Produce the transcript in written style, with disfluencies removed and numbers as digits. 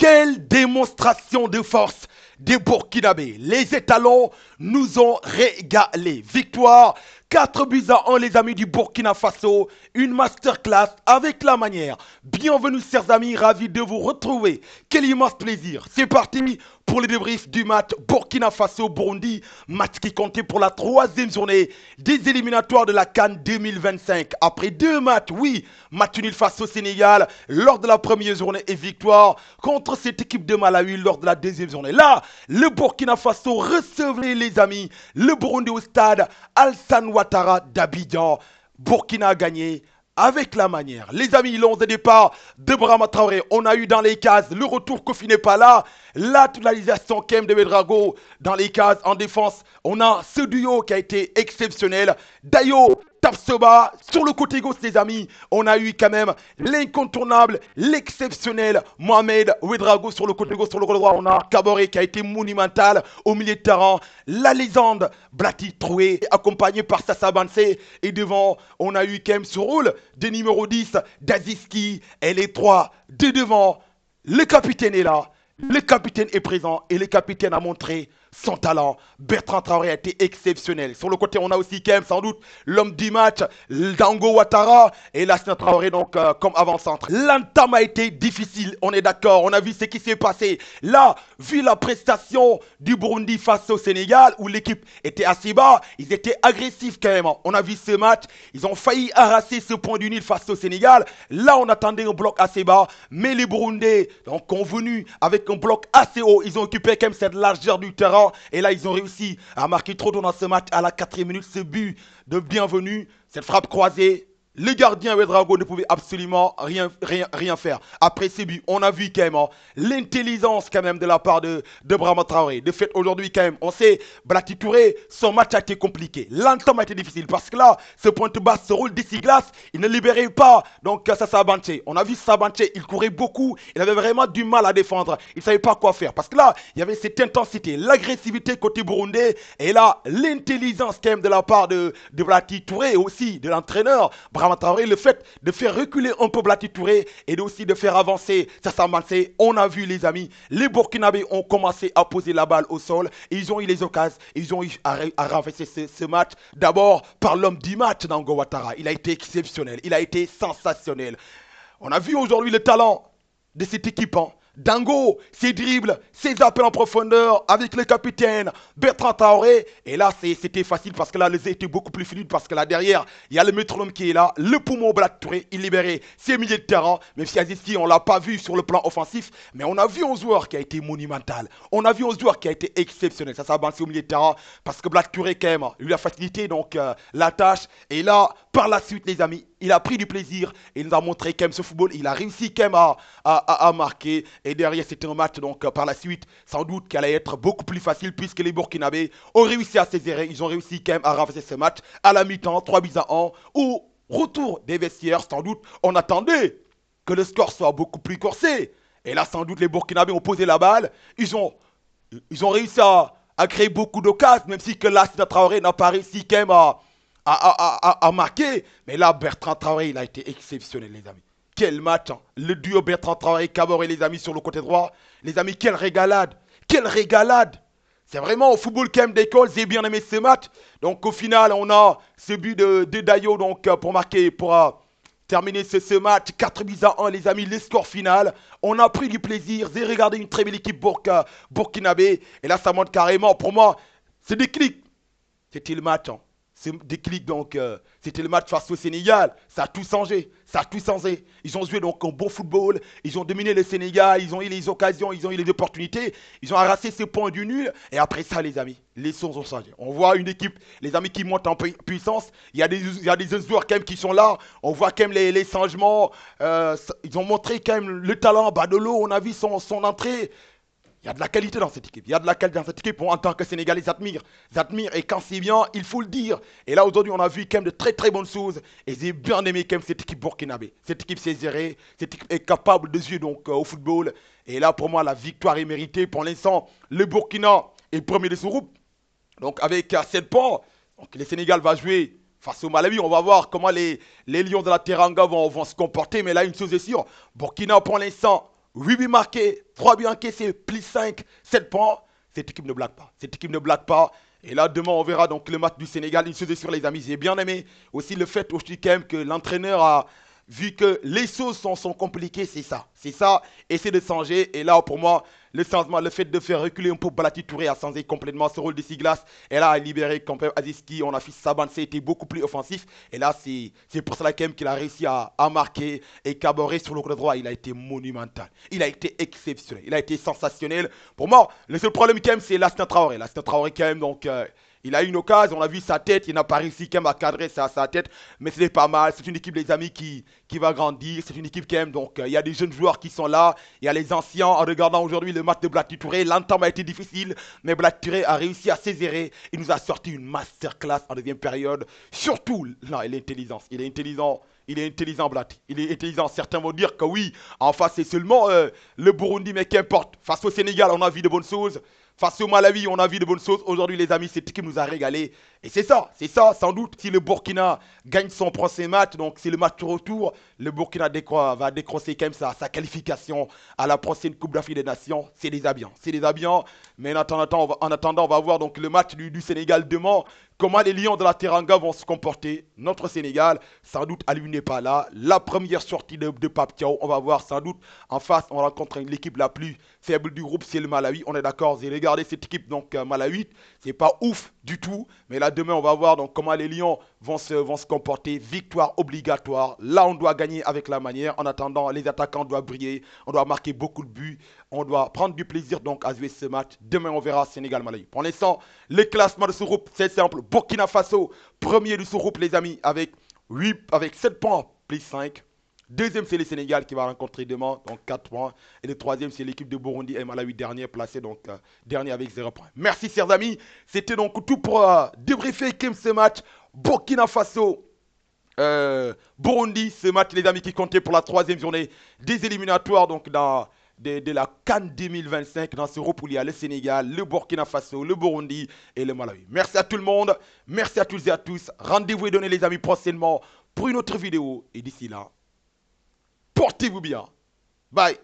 Quelle démonstration de force des Burkinabés. Les étalons nous ont régalé. Victoire 4 buts à 1 les amis du Burkina Faso. Une masterclass avec la manière. Bienvenue chers amis, ravi de vous retrouver. Quel immense plaisir. C'est parti pour le débrief du match Burkina Faso-Burundi. Match qui comptait pour la 3e journée des éliminatoires de la CAN 2025. Après 2 matchs, oui, match nul face au Sénégal lors de la première journée et victoire contre cette équipe de Malawi lors de la 2e journée. Là, le Burkina Faso recevait les amis, le Burundi au stade Alassane Ouattara d'Abidjan. Burkina a gagné avec la manière. Les amis, l'11 de départ de Brahma Traoré. On a eu dans les cases le retour Kofi n'est pas là. La totalisation Kem de Bedrago dans les cases en défense. On a ce duo qui a été exceptionnel. Dayo Tapsoba sur le côté gauche, les amis. On a eu quand même l'incontournable, l'exceptionnel Mohamed Ouedraogo sur le côté gauche. Sur le côté droit, on a Kaboré qui a été monumental au milieu de terrain. La légende Blati Troué accompagné par Sassa Bansé. Et devant, on a eu quand même ce rôle de numéro 10 Daziski. Et les 3 de devant. Le capitaine est là. Le capitaine est présent et le capitaine a montré son talent. Bertrand Traoré a été exceptionnel. Sur le côté, on a aussi quand même sans doute l'homme du match, Dango Ouattara et Lassina Traoré donc comme avant-centre. L'entame a été difficile, on est d'accord. On a vu ce qui s'est passé. Là, vu la prestation du Burundi face au Sénégal où l'équipe était assez bas, ils étaient agressifs quand même. On a vu ce match, ils ont failli arracher ce point du nil face au Sénégal. Là, on attendait un bloc assez bas, mais les Burundais ont convenu avec un bloc assez haut. Ils ont occupé quand même cette largeur du terrain. Et là, ils ont réussi à marquer trop tôt dans ce match à la 4e minute. Ce but de bienvenue, cette frappe croisée. Le gardien Ouedraogo ne pouvait absolument rien faire. Après ces buts, on a vu quand même l'intelligence quand même de la part de Brahma Traoré. De fait, aujourd'hui quand même, on sait, Blati Touré, son match a été compliqué. L'entame a été difficile parce que là, ce pointe basse, ce rôle d'essuie-glace, il ne libérait pas. Donc ça Sabanché. On a vu Sabanché, il courait beaucoup. Il avait vraiment du mal à défendre. Il ne savait pas quoi faire. Parce que là, il y avait cette intensité, l'agressivité côté burundais. Et là, l'intelligence quand même de la part de Blati Touré et aussi de l'entraîneur Brahma Traoré, le fait de faire reculer un peu Blati Touré et aussi de faire avancer Sassa Mansé, on a vu les amis, les Burkinabés ont commencé à poser la balle au sol et ils ont eu les occasions, ils ont eu à renverser ce match, d'abord par l'homme du match Dango Ouattara, il a été exceptionnel, il a été sensationnel. On a vu aujourd'hui le talent de cette équipe, hein. Dango, ses dribbles, ses appels en profondeur avec le capitaine Bertrand Traoré. Et là, c'était facile parce que là, le jeu était beaucoup plus fluide parce que là, derrière, il y a le métronome qui est là. Le poumon Blati Touré, il libérait ses milieux de terrain. Même si Azizi, on ne l'a pas vu sur le plan offensif. Mais on a vu un joueur qui a été monumental. On a vu un joueur qui a été exceptionnel. Ça s'est avancé au milieu de terrain parce que Blati Touré, quand même, lui a facilité donc, la tâche. Et là, par la suite, les amis, il a pris du plaisir. Et il nous a montré quand même ce football. Il a réussi quand même à marquer. Et derrière, c'était un match, donc par la suite, sans doute qu'elle allait être beaucoup plus facile puisque les Burkinabés ont réussi à s'ézérer. Ils ont réussi quand même à renverser ce match à la mi-temps, 3 buts à 1. Au retour des vestiaires, sans doute, on attendait que le score soit beaucoup plus corsé. Et là, sans doute, les Burkinabés ont posé la balle. Ils ont réussi à créer beaucoup d'occasions, même si que Lassina Traoré n'a pas réussi quand même à marquer. Mais là, Bertrand Traoré, il a été exceptionnel, les amis. Quel match, hein. Le duo Bertrand Traoré, Kaboré, les amis, sur le côté droit. Les amis, quelle régalade. Quelle régalade. C'est vraiment au football quand même d'école, j'ai bien aimé ce match. Donc au final, on a ce but de Dayo donc, pour marquer, pour terminer ce match. 4 buts à 1, les amis, le score final. On a pris du plaisir. J'ai regardé une très belle équipe burkinabé. Et là, ça montre carrément, pour moi, c'est déclic. C'était le match, hein. Ce déclic, donc, c'était le match face au Sénégal. Ça a tout changé. Ça a tout changé. Ils ont joué donc un bon football. Ils ont dominé le Sénégal. Ils ont eu les occasions. Ils ont eu les opportunités. Ils ont arraché ce point du nul. Et après ça, les amis, les choses ont changé. On voit une équipe, les amis, qui montent en puissance. Il y a des joueurs quand même qui sont là. On voit quand même les changements. Ils ont montré quand même le talent. Badolo, on a vu son entrée. Il y a de la qualité dans cette équipe. Il y a de la qualité dans cette équipe. En tant que Sénégalais, j'admire. Et quand c'est bien, il faut le dire. Et là, aujourd'hui, on a vu quand même de très très bonnes choses. Et j'ai bien aimé quand même cette équipe burkinabé. Cette équipe s'est gérée. Cette équipe est capable de jouer donc, au football. Et là, pour moi, la victoire est méritée. Pour l'instant, le Burkina est premier de son groupe. Donc, avec 7 points. Donc, le Sénégal va jouer face au Malawi. On va voir comment les Lions de la Teranga vont se comporter. Mais là, une chose est sûre. Burkina, pour l'instant, 8 buts marqués, 3 buts encaissés, plus 5, 7 points. Cette équipe ne blague pas. Cette équipe ne blague pas. Et là, demain, on verra donc le match du Sénégal. Une chose est sûre, les amis, j'ai bien aimé aussi le fait aussi quand même que l'entraîneur a vu que les choses sont compliquées, c'est ça. C'est ça, essayer de changer. Et là, pour moi, le changement, le fait de faire reculer un peu Balati Touré a changé complètement ce rôle de Siglas. Et là, a libéré quand même Aziski. On a fait Saban, c'était beaucoup plus offensif. Et là, c'est pour cela quand même qu'il a réussi à marquer. Et Caboret sur le côté droit, il a été monumental. Il a été exceptionnel. Il a été sensationnel. Pour moi, le seul problème quand même, c'est Lastin Traoré. Lastin Traoré quand même, donc... il a eu une occasion, on a vu sa tête, il n'a pas réussi quand même à cadrer sa tête, mais c'était pas mal. C'est une équipe, les amis, qui va grandir. C'est une équipe quand même, donc il y a des jeunes joueurs qui sont là, il y a les anciens. En regardant aujourd'hui le match de Blati Touré, l'entame a été difficile, mais Blati Touré a réussi à saisir. Il nous a sorti une masterclass en deuxième période. Surtout, là, l'intelligence. Il est intelligent. Il est intelligent, Blati. Il est intelligent. Certains vont dire que oui, en face, c'est seulement le Burundi, mais qu'importe. Face au Sénégal, on a vu de bonnes choses. Face au Malawi, on a vu de bonnes choses. Aujourd'hui, les amis, cette équipe nous a régalé. Et c'est ça, sans doute. Si le Burkina gagne son prochain match, donc c'est le match retour, le Burkina va décrocher quand même sa qualification à la prochaine Coupe d'Afrique des Nations. C'est des bien. C'est des bien. Mais en attendant, on va voir donc le match du Sénégal demain. Comment les Lions de la Teranga vont se comporter. Notre Sénégal, sans doute, lui n'est pas là. La première sortie de Pape Thiaw, on va voir sans doute. En face, on rencontre l'équipe la plus faible du groupe, c'est le Malawi. On est d'accord, j'ai regardé cette équipe, donc Malawi, c'est pas ouf du tout. Mais là, demain, on va voir donc comment les Lions vont se comporter. Victoire obligatoire. Là, on doit gagner avec la manière. En attendant, les attaquants doivent briller. On doit marquer beaucoup de buts. On doit prendre du plaisir donc à jouer ce match. Demain, on verra Sénégal-Malawi. Pour l'instant, le classement de ce groupe, c'est simple. Burkina Faso, premier de ce groupe, les amis, avec 7 points, plus 5. Deuxième, c'est le Sénégal qui va rencontrer demain, donc 4 points. Et le troisième, c'est l'équipe de Burundi et Malawi, dernier placé, donc dernier avec 0 points. Merci, chers amis. C'était donc tout pour débriefer ce match. Burkina Faso, Burundi, ce match, les amis, qui comptait pour la troisième journée des éliminatoires, donc de la CAN 2025 dans ce groupe où il y a le Sénégal, le Burkina Faso, le Burundi et le Malawi. Merci à tout le monde, merci à toutes et à tous. Rendez-vous et donnez les amis prochainement pour une autre vidéo. Et d'ici là, portez-vous bien. Bye.